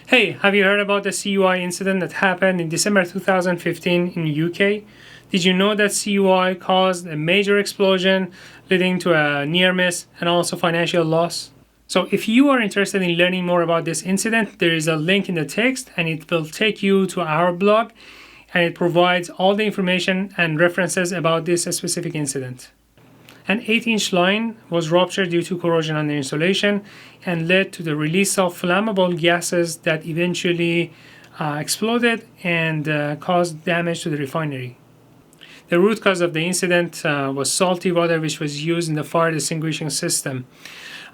Hey, have you heard about the CUI incident that happened in December 2015 in UK? Did you know that CUI caused a major explosion leading to a near miss and also financial loss? So if you are interested in learning more about this incident, there is a link in the text and it will take you to our blog and it provides all the information and references about this specific incident. An 8-inch line was ruptured due to corrosion on the insulation and led to the release of flammable gases that eventually exploded and caused damage to the refinery. The root cause of the incident was salty water, which was used in the fire extinguishing system.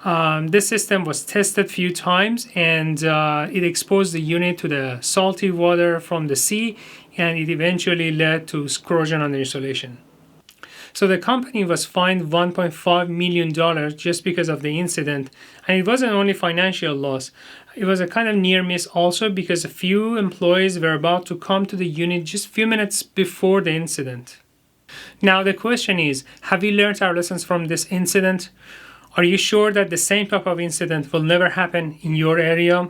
This system was tested a few times and it exposed the unit to the salty water from the sea, and it eventually led to corrosion on the insulation. So the company was fined $1.5 million just because of the incident. And it wasn't only financial loss. It was a kind of near miss also because a few employees were about to come to the unit just a few minutes before the incident. Now the question is, have you learned our lessons from this incident? Are you sure that the same type of incident will never happen in your area?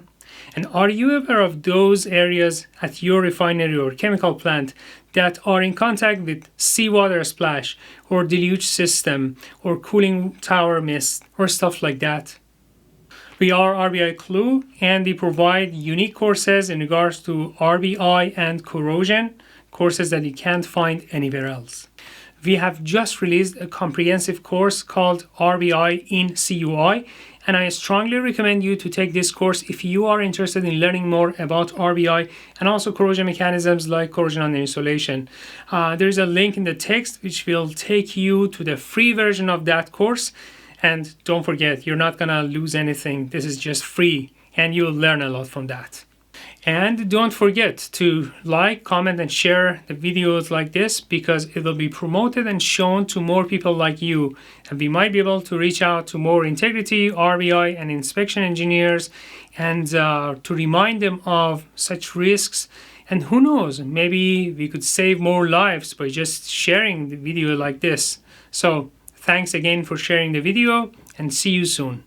And are you aware of those areas at your refinery or chemical plant that are in contact with seawater splash or deluge system or cooling tower mist or stuff like that? We are RBI CUI and we provide unique courses in regards to RBI and corrosion, courses that you can't find anywhere else. We have just released a comprehensive course called RBI in CUI, and I strongly recommend you to take this course if you are interested in learning more about RBI and also corrosion mechanisms like corrosion on the insulation. There is a link in the text which will take you to the free version of that course. And don't forget, you're not gonna lose anything. This is just free and you'll learn a lot from that. And don't forget to like, comment, and share the videos like this because it will be promoted and shown to more people like you. And we might be able to reach out to more integrity, RBI, and inspection engineers and to remind them of such risks. And who knows, maybe we could save more lives by just sharing the video like this. So thanks again for sharing the video and see you soon.